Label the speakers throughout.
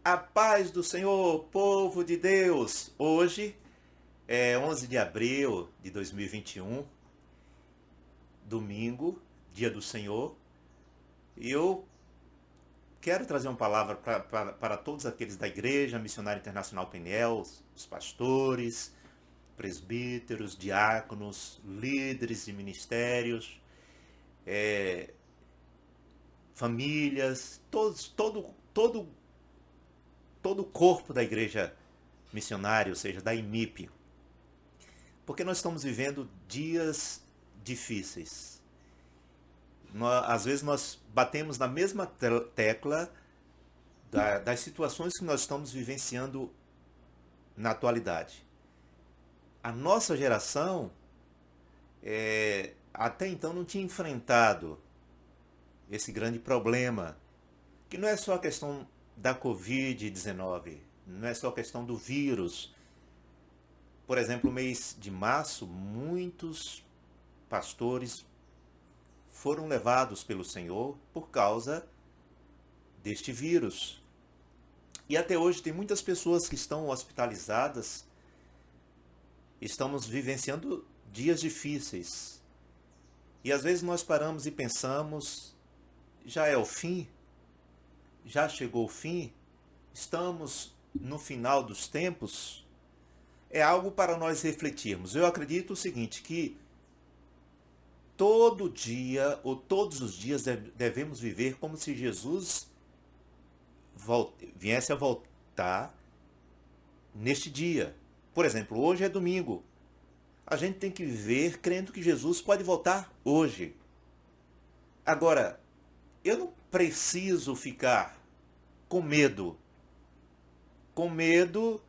Speaker 1: A paz do Senhor, povo de Deus! Hoje é 11 de abril de 2021, domingo, dia do Senhor, e eu quero trazer uma palavra para todos aqueles da Igreja Missionária Internacional Peniel, os pastores, presbíteros, diáconos, líderes de ministérios, famílias, todo o corpo da Igreja Missionária, ou seja, da IMIP. Porque nós estamos vivendo dias difíceis. Às vezes nós batemos na mesma tecla das situações que nós estamos vivenciando na atualidade. A nossa geração até então não tinha enfrentado esse grande problema, que não é só a questão da Covid-19, não é só a questão do vírus. Por exemplo, no mês de março, muitos pastores foram levados pelo Senhor por causa deste vírus. E até hoje tem muitas pessoas que estão hospitalizadas. Estamos vivenciando dias difíceis. E às vezes nós paramos e pensamos, já é o fim? Já chegou o fim? Estamos no final dos tempos? É algo para nós refletirmos. Eu acredito o seguinte, que todo dia ou todos os dias devemos viver como se Jesus viesse a voltar neste dia. Por exemplo, hoje é domingo. A gente tem que viver crendo que Jesus pode voltar hoje. Agora, eu não preciso ficar com medo. Com medo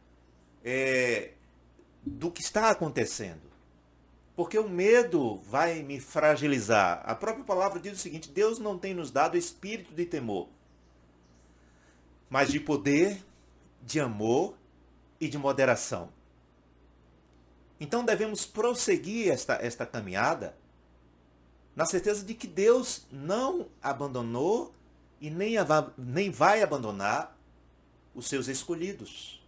Speaker 1: do que está acontecendo. Porque o medo vai me fragilizar. A própria palavra diz o seguinte: Deus não tem nos dado espírito de temor, mas de poder, de amor e de moderação. Então devemos prosseguir esta caminhada na certeza de que Deus não abandonou e nem vai abandonar os seus escolhidos.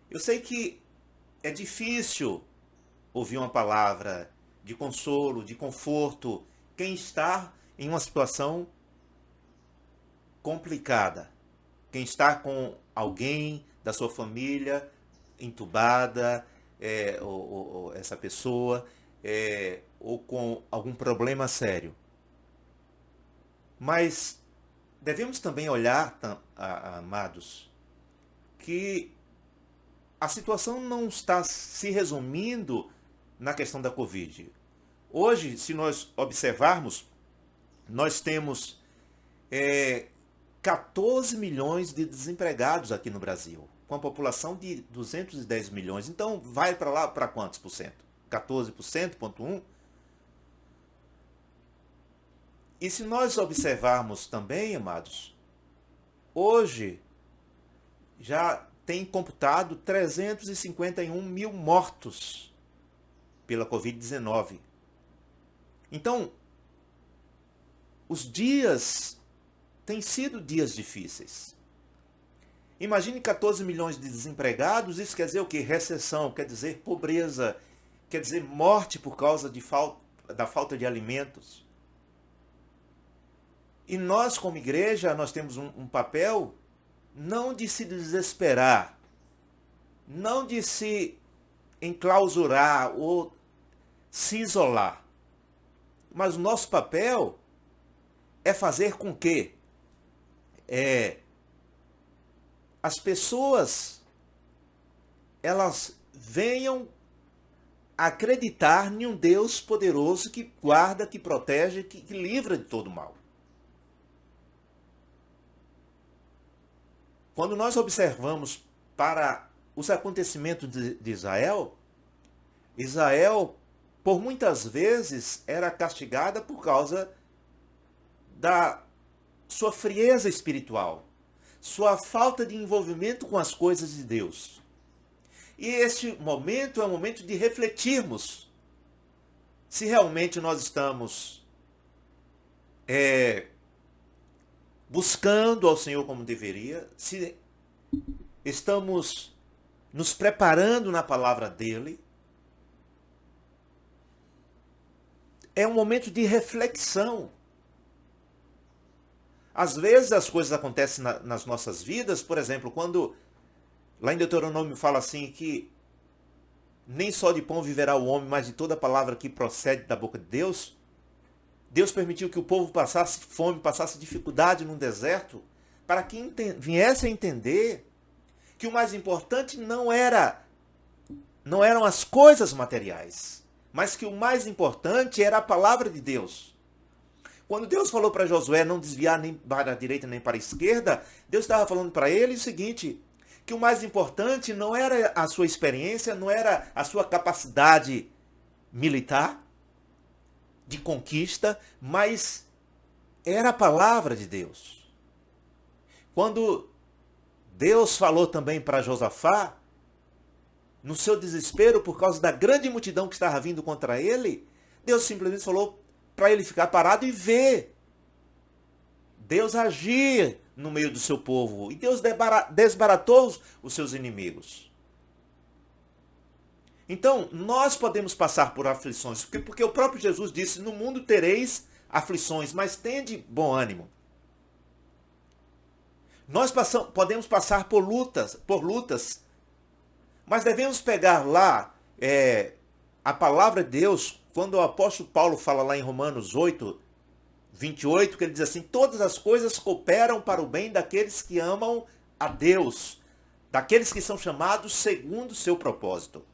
Speaker 1: Eu sei que é difícil ouvir uma palavra de consolo, de conforto, quem está em uma situação complicada, quem está com alguém da sua família entubada, ou essa pessoa, ou com algum problema sério. Mas devemos também olhar, amados, que a situação não está se resumindo na questão da Covid. Hoje, se nós observarmos, nós temos 14 milhões de desempregados aqui no Brasil, com a população de 210 milhões. Então, vai para lá para quantos por cento? 14%, ponto 1. E se nós observarmos também, amados, hoje já tem computado 351 mil mortos pela Covid-19. Então, os dias têm sido dias difíceis. Imagine 14 milhões de desempregados, isso quer dizer o quê? Recessão, quer dizer pobreza, quer dizer morte por causa da falta de alimentos. E nós, como igreja, nós temos um papel não de se desesperar, não de se enclausurar ou se isolar. Mas o nosso papel é fazer com que as pessoas elas venham acreditar em um Deus poderoso que guarda, que protege, que livra de todo mal. Quando nós observamos para os acontecimentos de Israel, Israel, por muitas vezes, era castigada por causa da sua frieza espiritual, sua falta de envolvimento com as coisas de Deus. E este momento é um momento de refletirmos se realmente nós estamos buscando ao Senhor como deveria, se estamos nos preparando na palavra dele. É um momento de reflexão. Às vezes as coisas acontecem nas nossas vidas, por exemplo, quando lá em Deuteronômio fala assim que nem só de pão viverá o homem, mas de toda palavra que procede da boca de Deus. Deus permitiu que o povo passasse fome, passasse dificuldade no deserto, para que viesse a entender que o mais importante não eram as coisas materiais, mas que o mais importante era a palavra de Deus. Quando Deus falou para Josué não desviar nem para a direita nem para a esquerda, Deus estava falando para ele o seguinte, que o mais importante não era a sua experiência, não era a sua capacidade militar, de conquista, mas era a palavra de Deus. Quando Deus falou também para Josafá, no seu desespero por causa da grande multidão que estava vindo contra ele, Deus simplesmente falou para ele ficar parado e ver Deus agir no meio do seu povo. E Deus desbaratou os seus inimigos. Então, nós podemos passar por aflições, porque o próprio Jesus disse, no mundo tereis aflições, mas tende bom ânimo. Nós podemos passar por lutas, mas devemos pegar lá a palavra de Deus, quando o apóstolo Paulo fala lá em Romanos 8, 28, que ele diz assim, todas as coisas cooperam para o bem daqueles que amam a Deus, daqueles que são chamados segundo o seu propósito.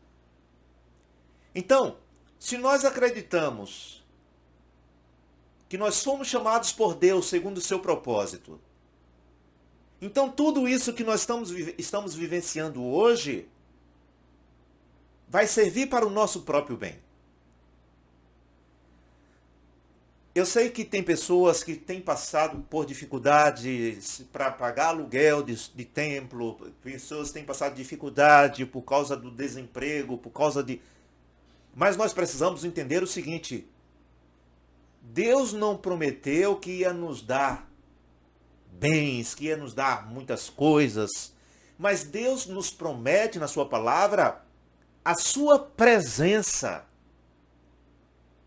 Speaker 1: Então, se nós acreditamos que nós fomos chamados por Deus segundo o seu propósito, então tudo isso que nós estamos vivenciando hoje vai servir para o nosso próprio bem. Eu sei que tem pessoas que têm passado por dificuldades para pagar aluguel de templo, pessoas que têm passado dificuldade por causa do desemprego, por causa de... Mas nós precisamos entender o seguinte, Deus não prometeu que ia nos dar bens, que ia nos dar muitas coisas, mas Deus nos promete na sua palavra a sua presença.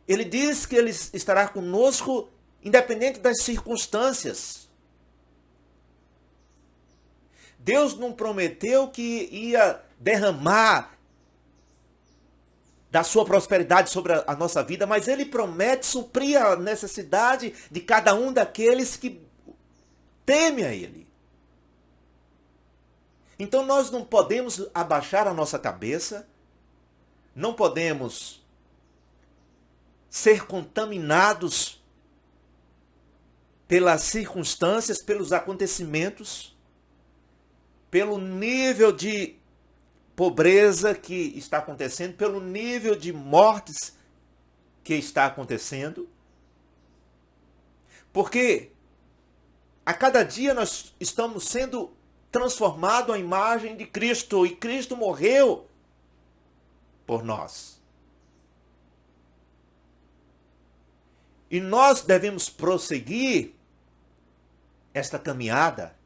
Speaker 1: Ele diz que ele estará conosco independente das circunstâncias. Deus não prometeu que ia derramar da sua prosperidade sobre a nossa vida, mas ele promete suprir a necessidade de cada um daqueles que teme a ele. Então nós não podemos abaixar a nossa cabeça, não podemos ser contaminados pelas circunstâncias, pelos acontecimentos, pelo nível de pobreza que está acontecendo, pelo nível de mortes que está acontecendo. Porque a cada dia nós estamos sendo transformados à imagem de Cristo, e Cristo morreu por nós. E nós devemos prosseguir esta caminhada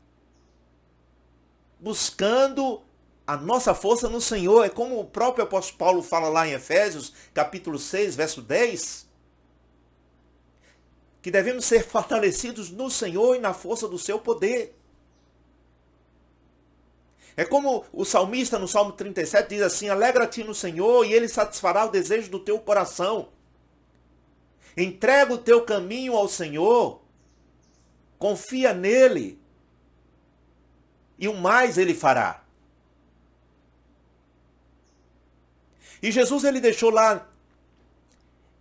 Speaker 1: buscando a nossa força no Senhor. É como o próprio apóstolo Paulo fala lá em Efésios, capítulo 6, verso 10, que devemos ser fortalecidos no Senhor e na força do seu poder. É como o salmista no Salmo 37 diz assim, alegra-te no Senhor e Ele satisfará o desejo do teu coração. Entrega o teu caminho ao Senhor, confia nele e o mais Ele fará. E Jesus ele deixou lá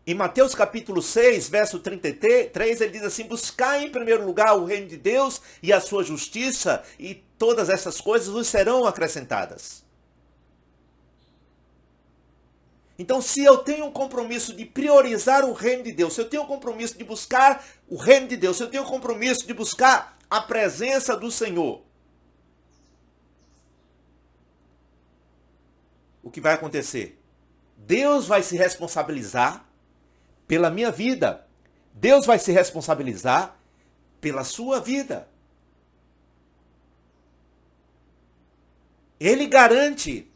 Speaker 1: em Mateus capítulo 6, verso 33, ele diz assim, buscai em primeiro lugar o reino de Deus e a sua justiça, e todas essas coisas vos serão acrescentadas. Então, se eu tenho um compromisso de priorizar o reino de Deus, se eu tenho um compromisso de buscar o reino de Deus, se eu tenho um compromisso de buscar a presença do Senhor, o que vai acontecer? Deus vai se responsabilizar pela minha vida. Deus vai se responsabilizar pela sua vida. Ele garante.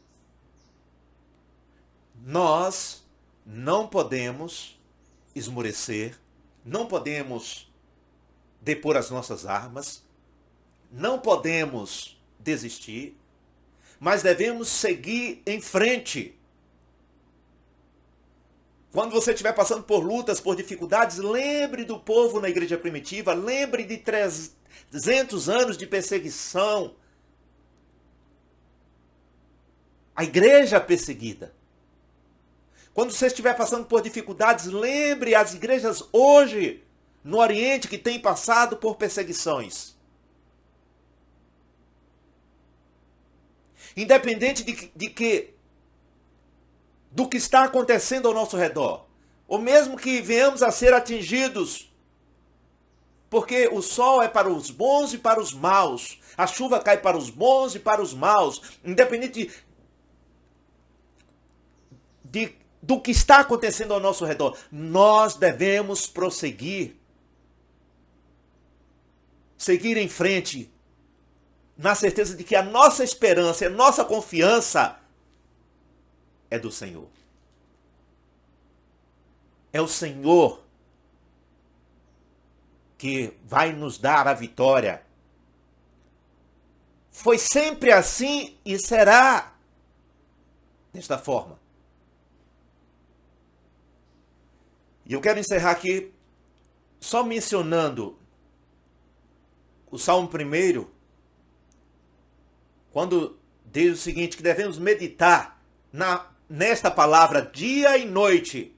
Speaker 1: Nós não podemos esmorecer, não podemos depor as nossas armas, não podemos desistir, mas devemos seguir em frente. Quando você estiver passando por lutas, por dificuldades, lembre do povo na igreja primitiva, lembre de 300 anos de perseguição. A igreja perseguida. Quando você estiver passando por dificuldades, lembre as igrejas hoje no Oriente que têm passado por perseguições. Independente do que está acontecendo ao nosso redor, ou mesmo que venhamos a ser atingidos, porque o sol é para os bons e para os maus, a chuva cai para os bons e para os maus, independente do que está acontecendo ao nosso redor, nós devemos prosseguir, seguir em frente, na certeza de que a nossa esperança, a nossa confiança é do Senhor. É o Senhor que vai nos dar a vitória. Foi sempre assim e será desta forma. E eu quero encerrar aqui só mencionando o Salmo 1, quando diz o seguinte, que devemos meditar nesta palavra dia e noite.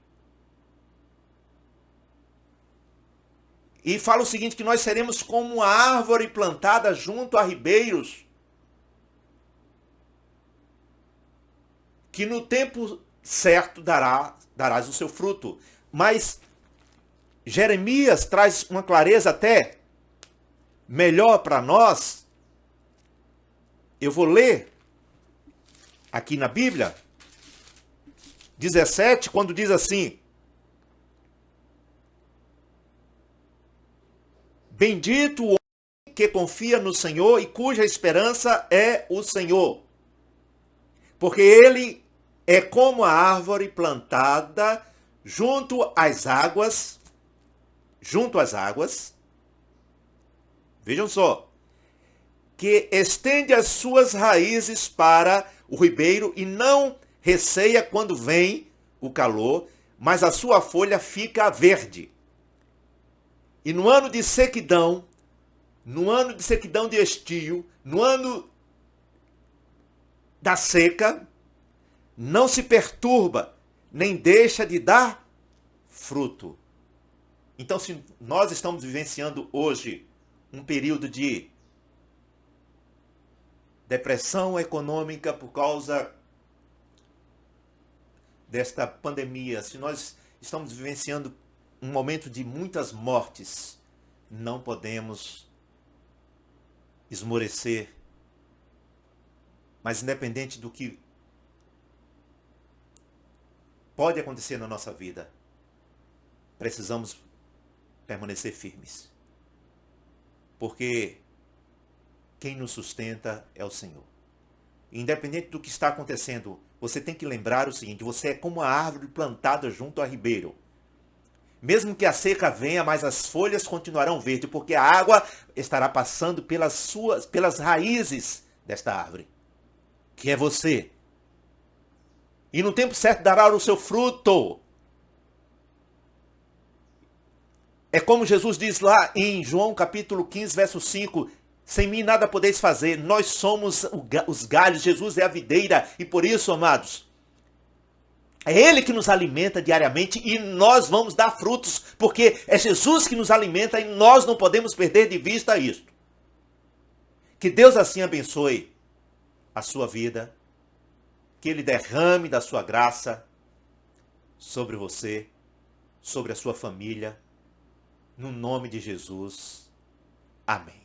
Speaker 1: E fala o seguinte, que nós seremos como uma árvore plantada junto a ribeiros, que no tempo certo darás o seu fruto. Mas Jeremias traz uma clareza até melhor para nós. Eu vou ler aqui na Bíblia, 17, quando diz assim: bendito o homem que confia no Senhor e cuja esperança é o Senhor, porque ele é como a árvore plantada junto às águas, vejam só, que estende as suas raízes para o ribeiro e não receia quando vem o calor, mas a sua folha fica verde. E no ano de sequidão de estio, no ano da seca, não se perturba, nem deixa de dar fruto. Então, se nós estamos vivenciando hoje um período de depressão econômica por causa desta pandemia, se nós estamos vivenciando um momento de muitas mortes, não podemos esmorecer. Mas independente do que pode acontecer na nossa vida, precisamos permanecer firmes. Porque quem nos sustenta é o Senhor. Independente do que está acontecendo, você tem que lembrar o seguinte: você é como a árvore plantada junto a ribeiro. Mesmo que a seca venha, mas as folhas continuarão verdes, porque a água estará passando pelas raízes desta árvore, que é você. E no tempo certo dará o seu fruto. É como Jesus diz lá em João capítulo 15, verso 5, sem mim nada podeis fazer, nós somos os galhos, Jesus é a videira, e por isso, amados, é Ele que nos alimenta diariamente e nós vamos dar frutos, porque é Jesus que nos alimenta e nós não podemos perder de vista isto. Que Deus assim abençoe a sua vida, que Ele derrame da sua graça sobre você, sobre a sua família, no nome de Jesus. Amém.